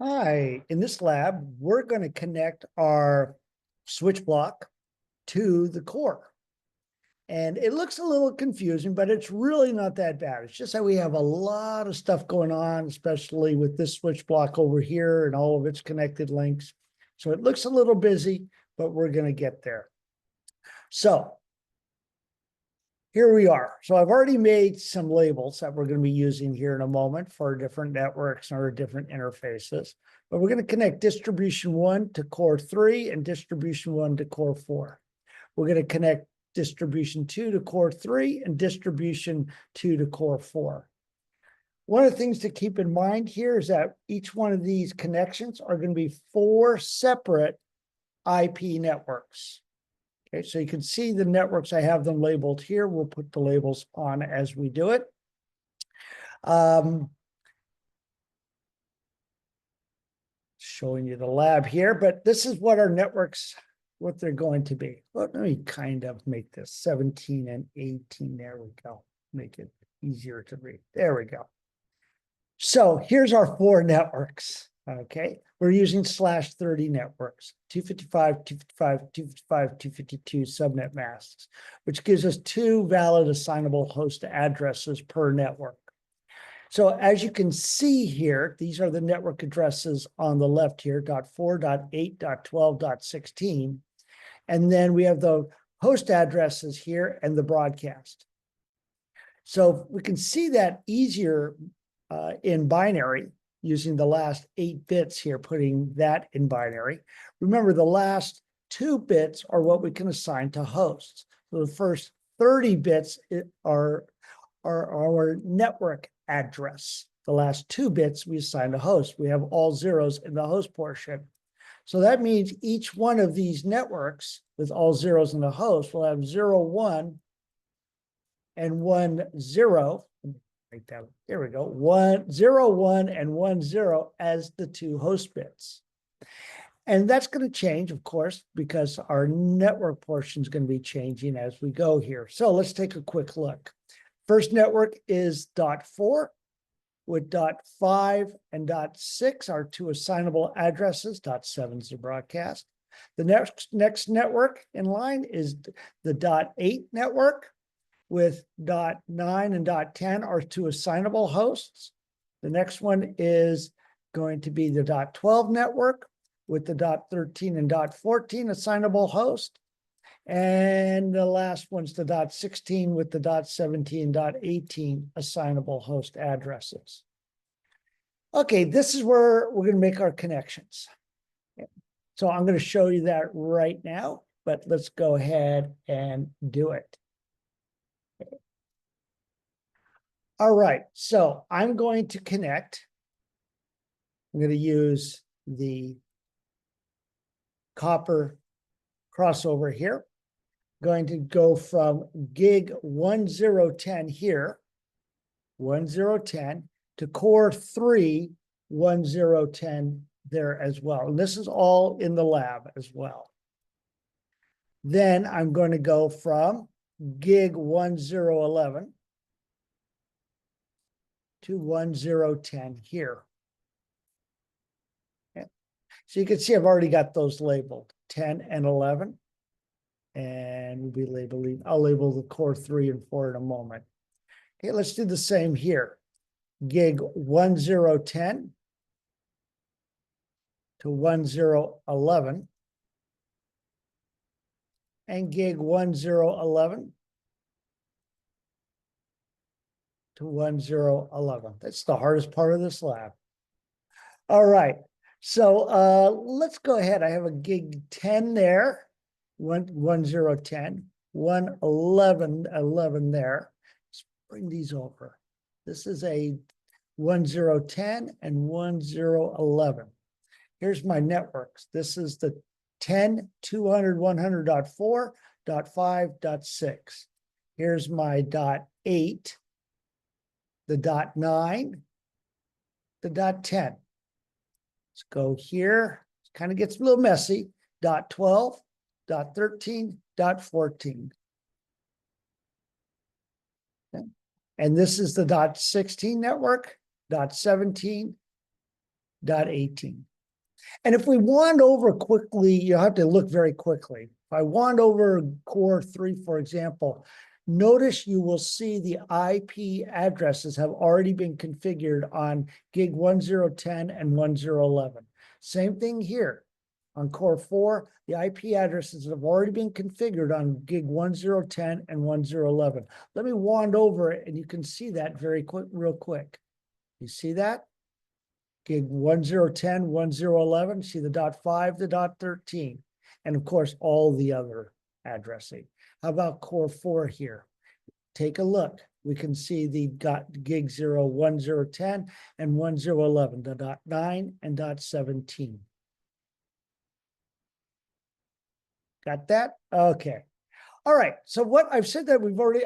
Hi, in this lab, we're going to connect our switch block to the core. And it looks a little confusing, but it's really not that bad. It's just that we have a lot of stuff going on, especially with this switch block over here and all of its connected links. So it looks a little busy, but we're going to get there. So here we are. So I've already made some labels that we're going to be using here in a moment for different networks or different interfaces. But we're going to connect distribution 1 to core 3 and distribution 1 to core 4. We're going to connect distribution 2 to core 3 and distribution 2 to core 4. One of the things to keep in mind here is that each one of these connections are going to be 4 separate IP networks. Okay, so you can see the networks, I have them labeled here. We'll put the labels on as we do it. Showing you the lab here, but this is what our networks, what they're going to be. Let me kind of make this 17 and 18. There we go. Make it easier to read. There we go. So here's our 4 networks. Okay, we're using /30 networks, 255, 255, 255, 252 subnet masks, which gives us 2 valid assignable host addresses per network. So as you can see here, these are the network addresses on the left here, .4, .8, .12, .16. And then we have the host addresses here and the broadcast. So we can see that easier in binary, using the last 8 bits here, putting that in binary. Remember, the last 2 bits are what we can assign to hosts. So the first 30 bits are our network address. The last 2 bits we assign to host. We have all zeros in the host portion. So that means each one of these networks with all zeros in the host will have 0, 1 and 1, 0. Like that. There we go. 1, 0, 1 and 1, 0 as the 2 host bits. And that's going to change, of course, because our network portion is going to be changing as we go here. So let's take a quick look. First network is .4 with .5 and .6 are 2 assignable addresses. .7 is the broadcast. The next network in line is the .8 network with .9 and .10 are 2 assignable hosts. The next one is going to be the .12 network with the .13 and .14 assignable host. And the last one's the .16 with the .17, .18 assignable host addresses. Okay, this is where we're going to make our connections. So I'm going to show you that right now, but let's go ahead and do it. All right, so I'm going to connect. I'm going to use the copper crossover here. Going to go from gig 1010 here, 1010 to core 3, 1010 there as well. And this is all in the lab as well. Then I'm going to go from gig 1011 to 1010 here. Okay. So you can see I've already got those labeled, 10 and 11. And we'll be labeling, I'll label the core 3 and 4 in a moment. Okay, let's do the same here. Gig 1010 to 1011 and gig 1011 to 1011. That's the hardest part of this lab. All right, so let's go ahead. I have a gig 10 there, 1010, 1111 there. Let's bring these over. This is a 1010 and 1011. Here's my networks. This is the 10, 200, 100.4, .5, .6. Here's my .8, the .9, the .10. Let's go here. It kind of gets a little messy. .12, .13, .14. Okay. And this is the .16 network, .17, dot 18. And if we wand over quickly, you have to look very quickly. If I wand over core 3, for example, notice you will see the IP addresses have already been configured on gig 1010 and 1011. Same thing here. On core 4, the IP addresses have already been configured on gig 1010 and 1011. Let me wand over it and you can see that very quick, real quick. You see that? Gig 1010, 1011, see the .5, the .13, and of course, all the other addressing. How about core 4 here? Take a look. We can see the gig 0, 1010, and 1011, the .9 and .17. Got that? Okay. All right. So what I've said that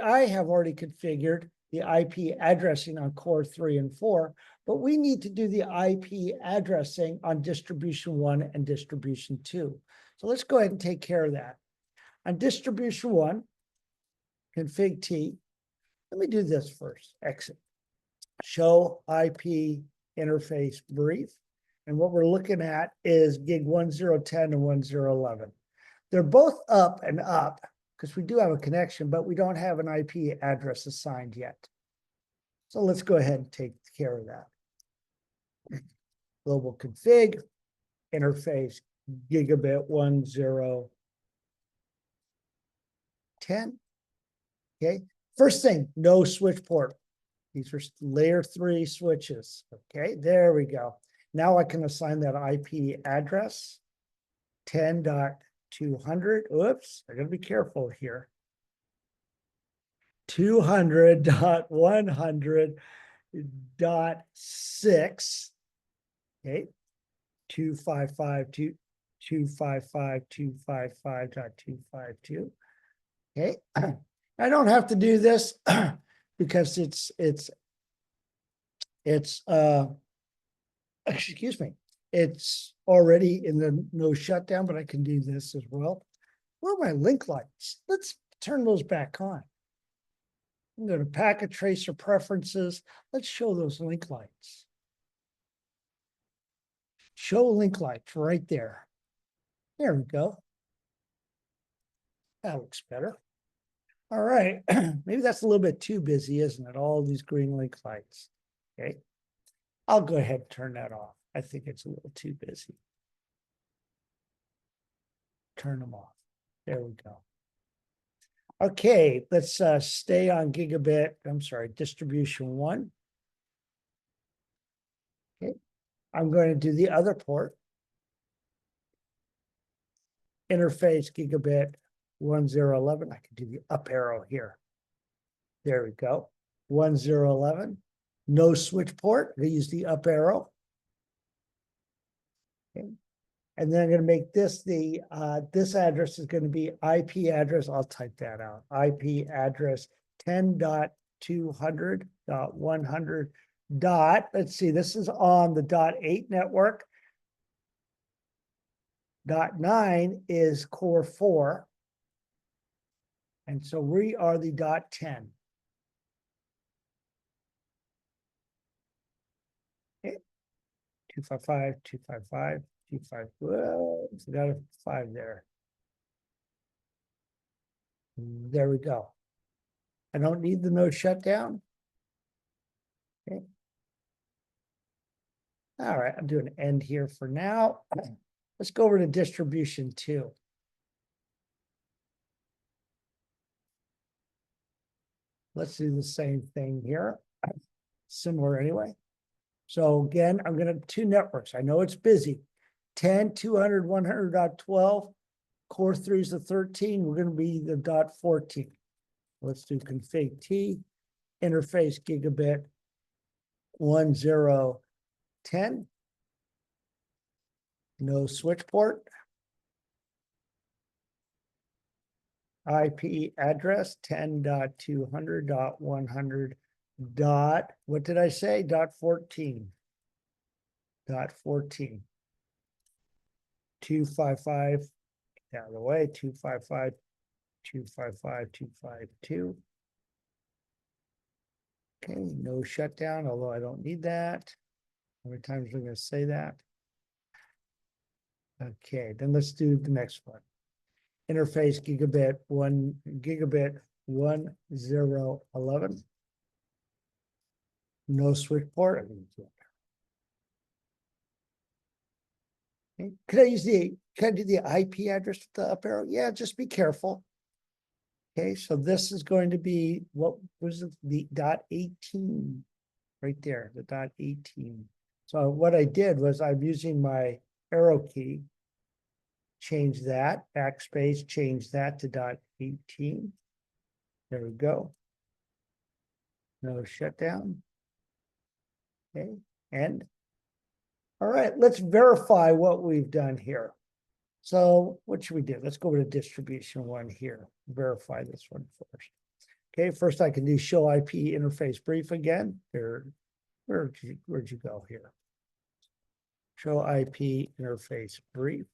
I have already configured the IP addressing on core 3 and 4, but we need to do the IP addressing on distribution 1 and distribution 2. So let's go ahead and take care of that. On distribution 1, config T, let me do this first, exit. Show IP interface brief. And what we're looking at is gig 1010 and 1011. They're both up and up because we do have a connection, but we don't have an IP address assigned yet. So let's go ahead and take care of that. Global config, interface, gigabit 1010. Okay. First thing, no switch port. These are layer 3 switches. Okay, there we go. Now I can assign that IP address 10.200. Oops, I gotta be careful here. 200.100.6. Okay, 255.255.252. Okay, I don't have to do this because it's excuse me, it's already in the no shutdown, but I can do this as well. Where are my link lights? Let's turn those back on. I'm going to packet tracer preferences. Let's show those link lights. Show link lights right there. There we go. That looks better. All right. Maybe that's a little bit too busy, isn't it? All these green link lights. Okay. I'll go ahead and turn that off. I think it's a little too busy. Turn them off. There we go. Okay, let's stay on distribution 1. Okay, I'm going to do the other port. Interface gigabit 1011. I can do the up arrow here. There we go. 1011. No switch port. I use the up arrow. Okay. And then I'm going to make this this address is going to be IP address. I'll type that out. IP address 10.200.100. Let's see, this is on the .8 network. .9 is core 4. And so we are the .10. Okay. 255, 255. 25. Whoa, so got a 5 there. There we go. I don't need the no shutdown. Okay. All right, I'm doing end here for now. Let's go over to distribution 2. Let's do the same thing here. Similar anyway. So again, I'm going to 2 networks. I know it's busy. 10, 200, 100.12. Core 3 is the 13. We're going to be the .14. Let's do config T. Interface gigabit 1010. No switch port. IP address 10.200.100. What did I say? .14. .14. 255. Out of the way. 255. 255. 252. Okay, no shutdown, although I don't need that. How many times are we going to say that? Okay, then let's do the next one. Interface gigabit 1011. No switch port. Okay. Could I do the IP address with the up arrow? Yeah, just be careful. Okay, so this is going to be, what was it, the .18 right there, the .18. So what I did was I'm using my arrow key, change that, backspace, change that to .18. There we go. No shutdown. Okay, and all right, let's verify what we've done here. So what should we do? Let's go to distribution one here, verify this one first. Okay, first I can do show IP interface brief again. Where'd you go here? Show IP interface brief.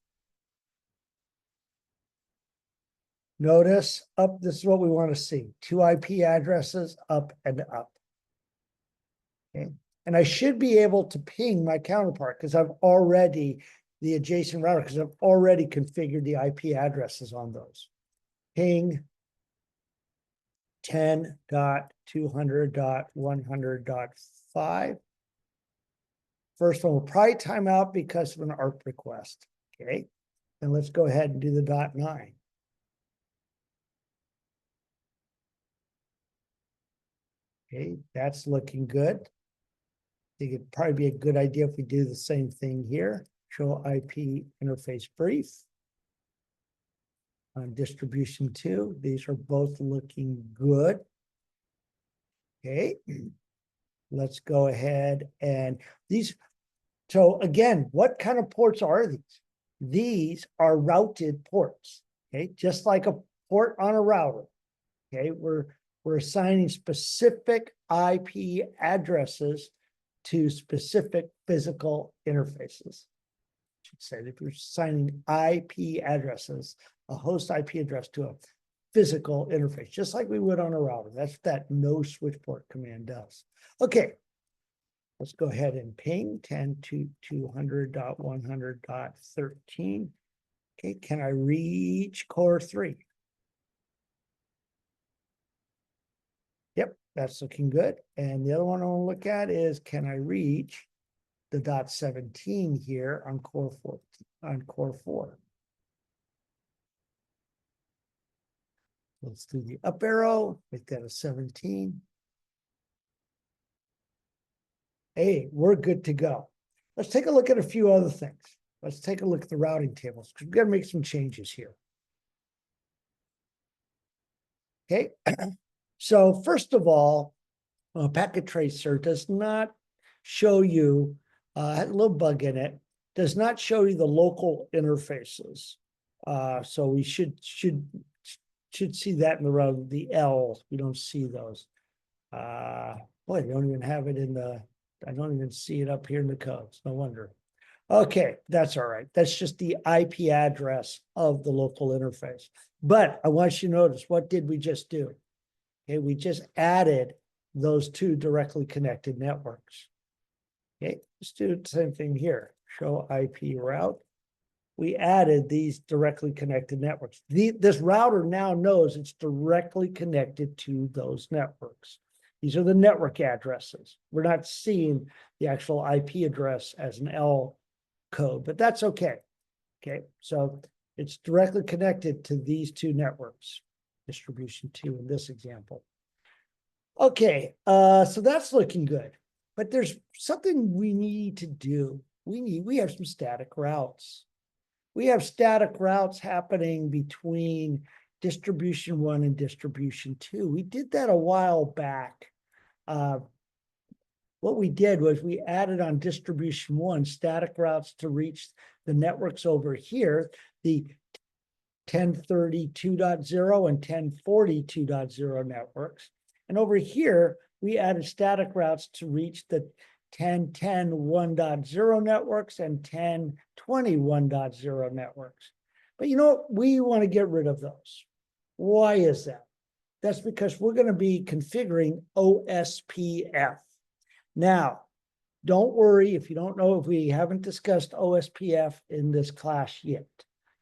Notice up, this is what we want to see. 2 IP addresses up and up. Okay, and I should be able to ping my counterpart because I've already, the adjacent router, because I've already configured the IP addresses on those. Ping 10.200.100.5. First one will probably time out because of an ARP request. Okay, and let's go ahead and do the .9. Okay, that's looking good. I think it'd probably be a good idea if we do the same thing here. Show IP interface brief. On distribution 2, these are both looking good. Okay, let's go ahead and these. So again, what kind of ports are these? These are routed ports. Okay, just like a port on a router. Okay, we're assigning specific IP addresses to specific physical interfaces. I should say that we're assigning IP addresses, a host IP address to a physical interface, just like we would on a router. That's what that no switch port command does. Okay, let's go ahead and ping 10.200.100.13. Okay, can I reach core 3? Yep, that's looking good. And the other one I want to look at is, can I reach the .17 here on core 4? Let's do the up arrow, make that a 17. Hey, we're good to go. Let's take a look at a few other things. Let's take a look at the routing tables because we've got to make some changes here. Okay, so first of all, Packet Tracer does not show you, had a little bug in it, does not show you the local interfaces. So we should see that in the route, the L, we don't see those. Boy, they don't even have it in the, I don't even see it up here in the codes, no wonder. Okay, that's all right. That's just the IP address of the local interface. But I want you to notice, what did we just do? Okay, we just added those 2 directly connected networks. Okay, let's do the same thing here. Show IP route. We added these directly connected networks. This router now knows it's directly connected to those networks. These are the network addresses. We're not seeing the actual IP address as an L code, but that's okay. Okay, so it's directly connected to these 2 networks, distribution 2 in this example. Okay, so that's looking good, but there's something we need to do. We have some static routes. We have static routes happening between distribution 1 and distribution 2. We did that a while back. What we did was we added on distribution 1 static routes to reach the networks over here, the 1032.0 and 1042.0 networks. And over here, we added static routes to reach the 10.10.1.0 networks and 10.21.0 networks. But you know what? We want to get rid of those. Why is that? That's because we're going to be configuring OSPF. Now, don't worry if you don't know, if we haven't discussed OSPF in this class yet.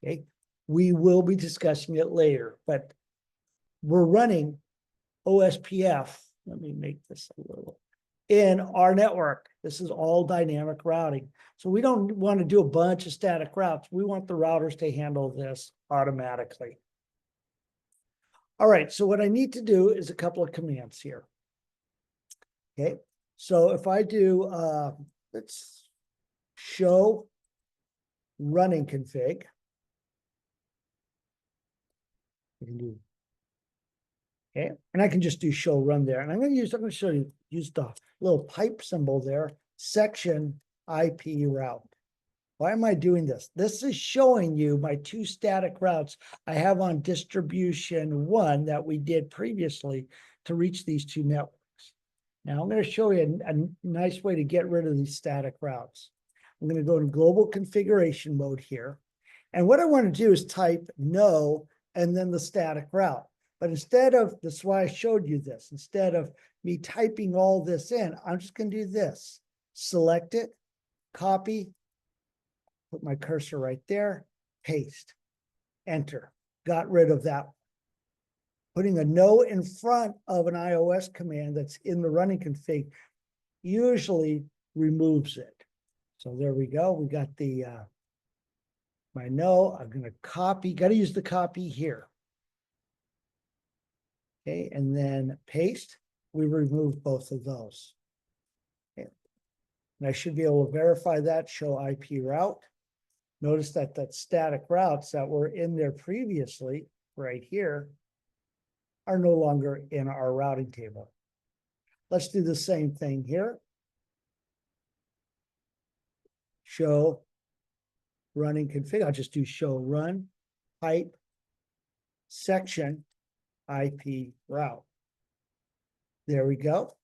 Okay, we will be discussing it later, but we're running OSPF. Let me make this a little in our network. This is all dynamic routing. So we don't want to do a bunch of static routes. We want the routers to handle this automatically. All right, so what I need to do is a couple of commands here. Okay, so if I do, let's show running config. I can do, okay, and I can just do show run there. And I'm going to show you, use the little pipe symbol there, section IP route. Why am I doing this? This is showing you my two static routes I have on distribution 1 that we did previously to reach these two networks. Now I'm going to show you a nice way to get rid of these static routes. I'm going to go to global configuration mode here. And what I want to do is type no and then the static route. But instead of, that's why I showed you this, instead of me typing all this in, I'm just going to do this. Select it, copy, put my cursor right there, paste, enter. Got rid of that. Putting a no in front of an iOS command that's in the running config usually removes it. So there we go. We got the my no. I'm going to copy, got to use the copy here. Okay, and then paste. We remove both of those. Okay. And I should be able to verify that, show IP route. Notice that that static routes that were in there previously, right here, are no longer in our routing table. Let's do the same thing here. Show running config. I'll just do show run pipe section IP route. There we go.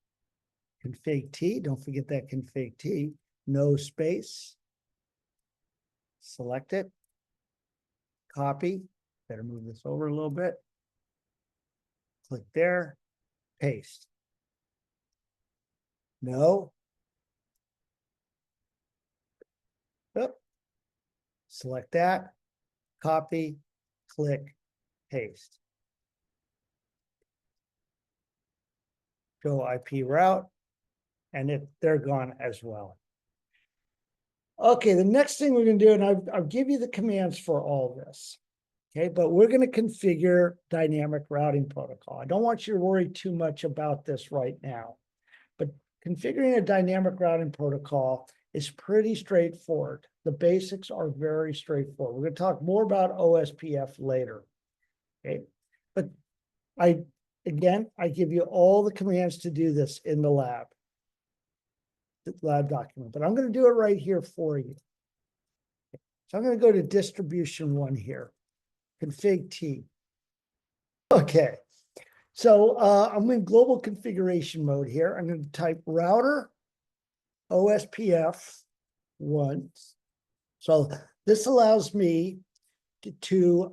Config T. Don't forget that config T. No space. Select it. Copy. Better move this over a little bit. Click there. Paste. No. Oop. Select that. Copy. Click. Paste. Show IP route. And they're gone as well. Okay, the next thing we're going to do, and I'll give you the commands for all this. Okay, but we're going to configure dynamic routing protocol. I don't want you to worry too much about this right now, but configuring a dynamic routing protocol is pretty straightforward. The basics are very straightforward. We're going to talk more about OSPF later. Okay, but I give you all the commands to do this in the lab document, but I'm going to do it right here for you. So I'm going to go to distribution 1 here, config T. Okay, so I'm in global configuration mode here. I'm going to type router OSPF 1. So this allows me to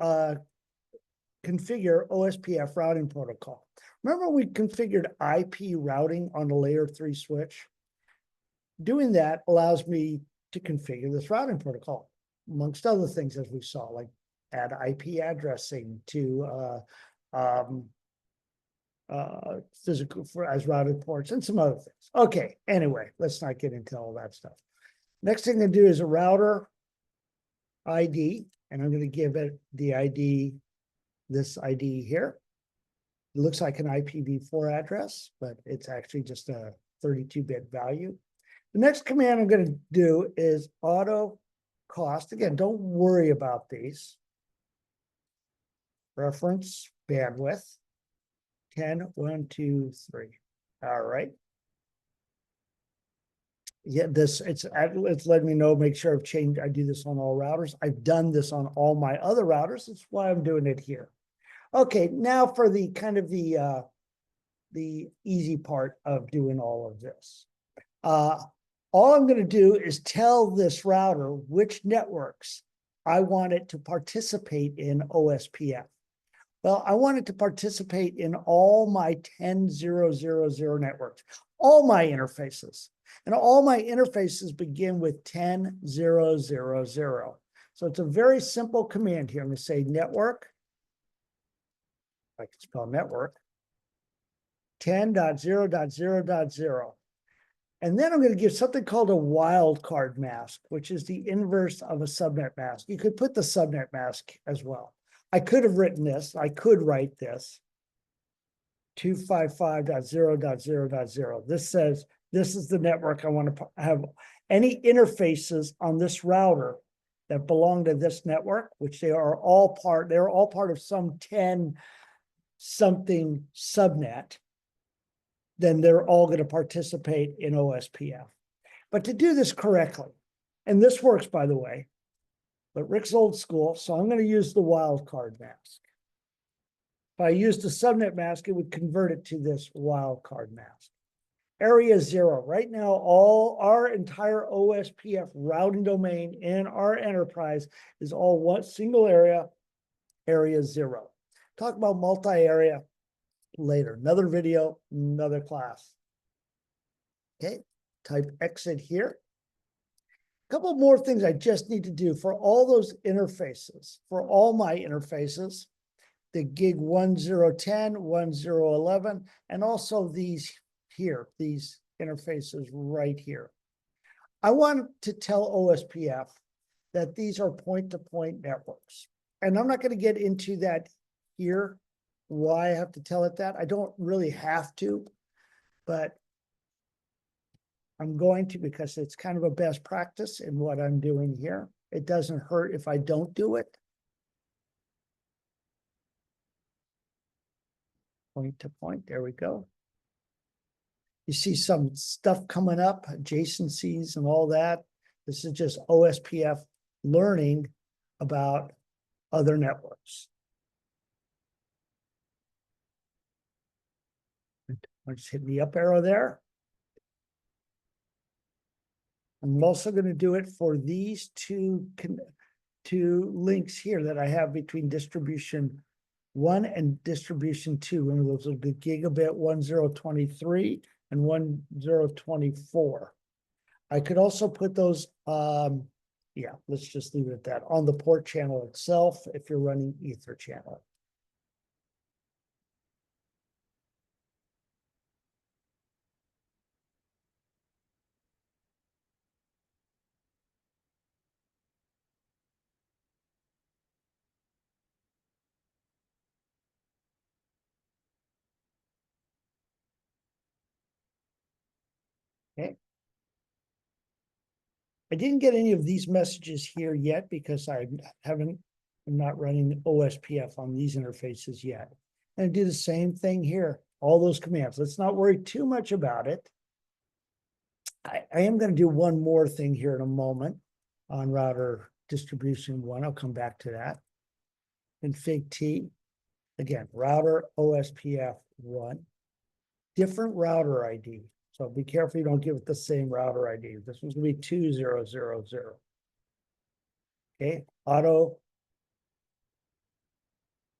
configure OSPF routing protocol. Remember we configured IP routing on the layer 3 switch? Doing that allows me to configure this routing protocol, amongst other things, as we saw, like add IP addressing to physical as routed ports and some other things. Okay, anyway, let's not get into all that stuff. Next thing I'm going to do is a router ID, and I'm going to give it the ID, this ID here. It looks like an IPv4 address, but it's actually just a 32-bit value. The next command I'm going to do is auto cost. Again, don't worry about these. Reference bandwidth 10, 1, 2, 3. All right. Yeah, it's letting me know, make sure I've changed. I do this on all routers. I've done this on all my other routers. That's why I'm doing it here. Okay, now for the kind of the easy part of doing all of this. All I'm going to do is tell this router which networks I want it to participate in OSPF. Well, I want it to participate in all my 10.0.0.0 networks, all my interfaces. And all my interfaces begin with 10,0,0,0. So it's a very simple command here. I'm going to say network. I can spell network. 10.0.0.0. And then I'm going to give something called a wildcard mask, which is the inverse of a subnet mask. You could put the subnet mask as well. I could have written this. I could write this. 255.0.0.0. This says, this is the network I want to have. Any interfaces on this router that belong to this network, which they're all part of some 10 something subnet, then they're all going to participate in OSPF. But to do this correctly, and this works, by the way, but Rick's old school, so I'm going to use the wildcard mask. If I used the subnet mask, it would convert it to this wildcard mask. Area 0. Right now, all our entire OSPF routing domain in our enterprise is all one single area, area 0. Talk about multi-area later. Another video, another class. Okay, type exit here. A couple more things I just need to do for all those interfaces, for all my interfaces, the gig 1010, 1011, and also these here, these interfaces right here. I want to tell OSPF that these are point-to-point networks. And I'm not going to get into that here, why I have to tell it that. I don't really have to, but I'm going to because it's kind of a best practice in what I'm doing here. It doesn't hurt if I don't do it. Point to point, there we go. You see some stuff coming up, adjacencies and all that. This is just OSPF learning about other networks. I'll just hit the up arrow there. I'm also going to do it for these two links here that I have between distribution 1 and distribution 2. Remember, those are the gigabit 1023 and 1024. I could also put those, yeah, let's just leave it at that, on the port channel itself if you're running Ether channel. Okay. I didn't get any of these messages here yet because I'm not running OSPF on these interfaces yet. And do the same thing here, all those commands. Let's not worry too much about it. I am going to do one more thing here in a moment on router distribution 1. I'll come back to that. Config T, again, router OSPF 1, different router ID. So be careful you don't give it the same router ID. This one's going to be 2000. Okay, auto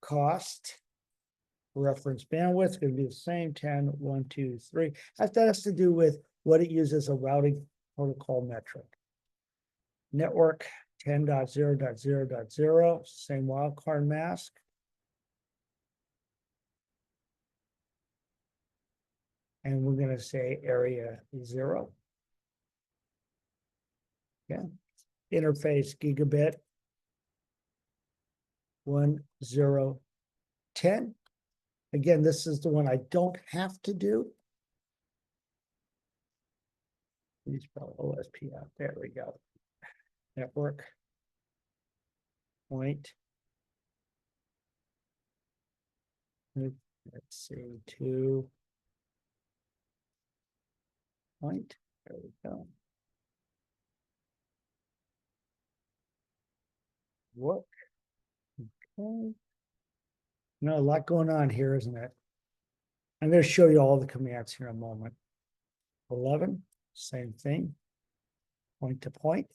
cost reference bandwidth going to be the same 10, 1, 2, 3. That has to do with what it uses as a routing protocol metric. Network 10.0.0.0, same wildcard mask. And we're going to say area 0. Yeah. Interface gigabit 1010. Again, this is the one I don't have to do. Please spell OSPF. There we go. Network point. Let's see, 2 point. There we go. Work. Okay. No, a lot going on here, isn't it? I'm going to show you all the commands here in a moment. 11, same thing. Point to point.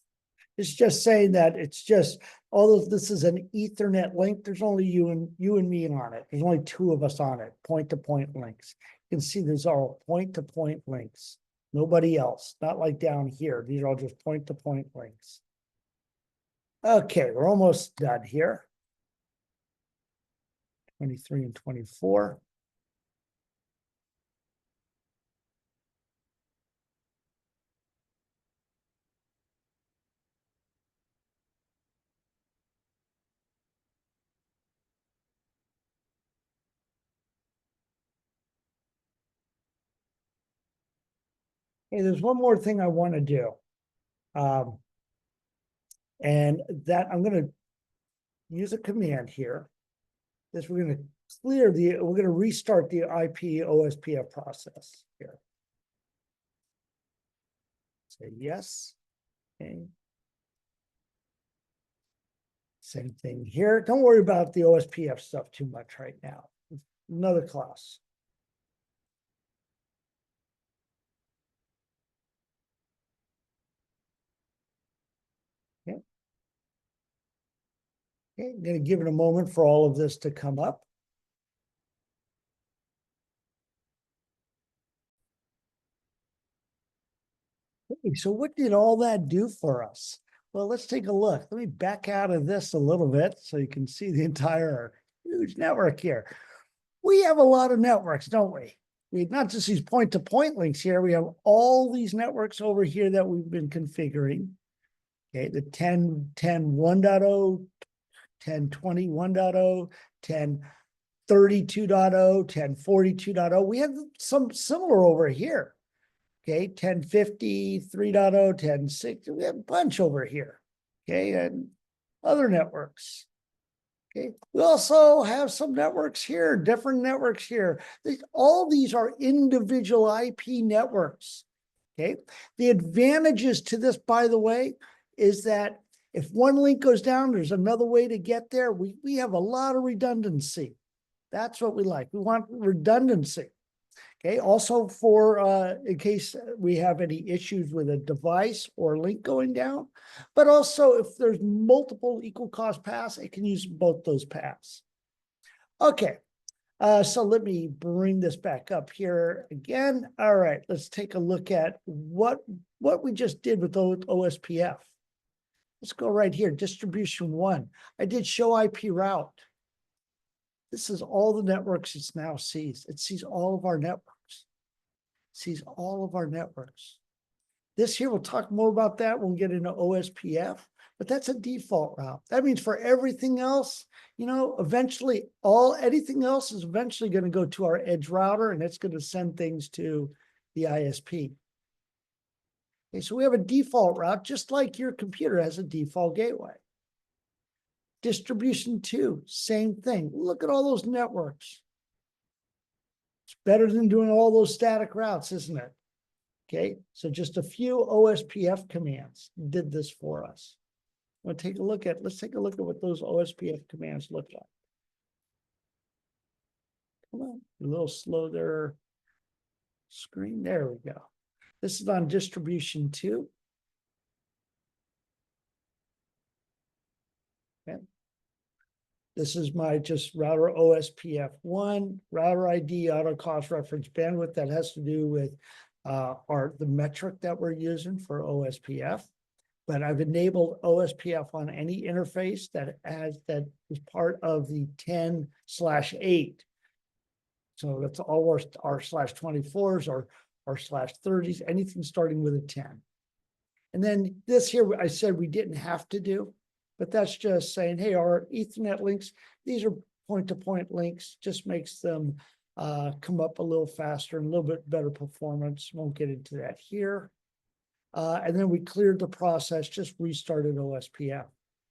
It's just saying that it's just, although this is an Ethernet link, there's only you and me on it. There's only 2 of us on it, point to point links. You can see there's all point to point links. Nobody else, not like down here. These are all just point-to-point links. Okay, we're almost done here. 23 and 24. Hey, there's one more thing I want to do. And that I'm going to use a command here. This we're going to we're going to restart the IP OSPF process here. Say yes. Okay. Same thing here. Don't worry about the OSPF stuff too much right now. Another class. Okay. Okay, I'm going to give it a moment for all of this to come up. Okay, so what did all that do for us? Well, let's take a look. Let me back out of this a little bit so you can see the entire huge network here. We have a lot of networks, don't we? We not just these point-to-point links here. We have all these networks over here that we've been configuring. Okay, the 10, 10, 1.0, 10, 20, 1.0, 10, 32.0, 10, 42.0. We have some similar over here. Okay, 1050, 3.0, 1060. We have a bunch over here. Okay, and other networks. Okay, we also have some networks here, different networks here. All these are individual IP networks. Okay, the advantages to this, by the way, is that if one link goes down, there's another way to get there. We have a lot of redundancy. That's what we like. We want redundancy. Okay, also for in case we have any issues with a device or link going down, but also if there's multiple equal cost paths, it can use both those paths. Okay, so let me bring this back up here again. All right, let's take a look at what we just did with OSPF. Let's go right here, distribution 1. I did show IP route. This is all the networks it now sees. It sees all of our networks. Sees all of our networks. This here, we'll talk more about that when we get into OSPF, but that's a default route. That means for everything else, you know, eventually anything else is eventually going to go to our edge router and it's going to send things to the ISP. Okay, so we have a default route, just like your computer has a default gateway. Distribution 2, same thing. Look at all those networks. It's better than doing all those static routes, isn't it? Okay, so just a few OSPF commands did this for us. Let's take a look at what those OSPF commands look like. Come on, a little slow there. Screen, there we go. This is on distribution 2. Okay. This is my just router OSPF 1, router ID, auto cost reference bandwidth. That has to do with the metric that we're using for OSPF. But I've enabled OSPF on any interface that is part of the 10/8. So that's all our /24s or our /30s, anything starting with a 10. And then this here, I said we didn't have to do, but that's just saying, hey, our Ethernet links, these are point-to-point links, just makes them come up a little faster and a little bit better performance. Won't get into that here. And then we cleared the process, just restarted OSPF.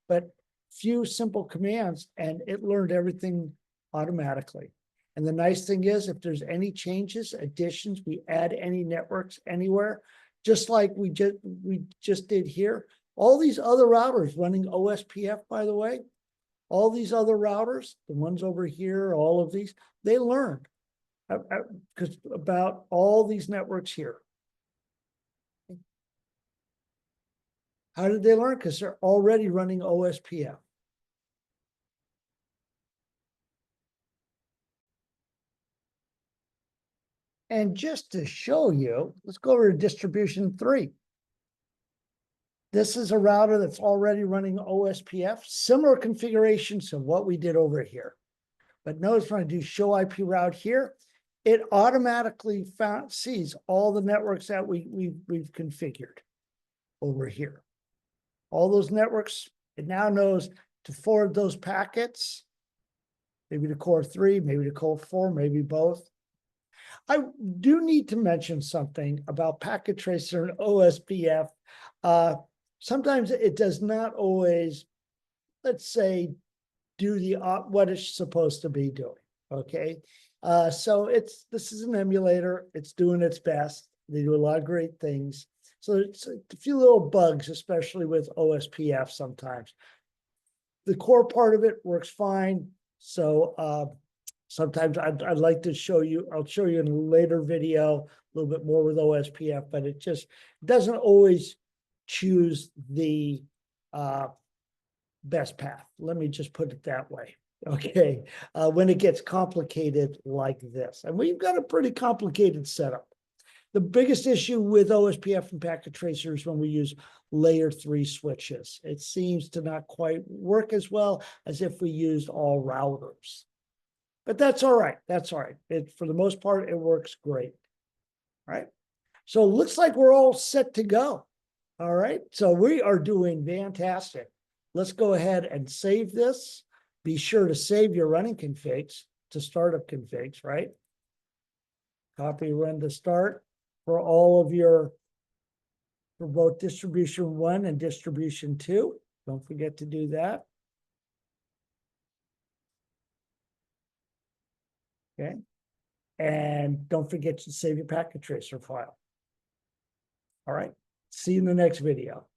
But few simple commands, and it learned everything automatically. And the nice thing is, if there's any changes, additions, we add any networks anywhere, just like we just did here. All these other routers running OSPF, by the way, all these other routers, the ones over here, all of these, they learned about all these networks here. How did they learn? Because they're already running OSPF. And just to show you, let's go over to distribution 3. This is a router that's already running OSPF, similar configuration to what we did over here. But notice when I do show IP route here, it automatically sees all the networks that we've configured over here. All those networks, it now knows to forward those packets, maybe to core 3, maybe to core 4, maybe both. I do need to mention something about packet tracer and OSPF. Sometimes it does not always, let's say, do the what it's supposed to be doing. Okay, so this is an emulator. It's doing its best. They do a lot of great things. So it's a few little bugs, especially with OSPF sometimes. The core part of it works fine. So sometimes I'd like to show you, I'll show you in a later video a little bit more with OSPF, but it just doesn't always choose the best path. Let me just put it that way. Okay, when it gets complicated like this, and we've got a pretty complicated setup. The biggest issue with OSPF and packet tracers when we use layer 3 switches, it seems to not quite work as well as if we used all routers. But that's all right. That's all right. For the most part, it works great. All right. So it looks like we're all set to go. All right. So we are doing fantastic. Let's go ahead and save this. Be sure to save your running configs to startup configs, right? Copy run to start for all of your, for both distribution 1 and distribution 2. Don't forget to do that. Okay. And don't forget to save your packet tracer file. All right. See you in the next video.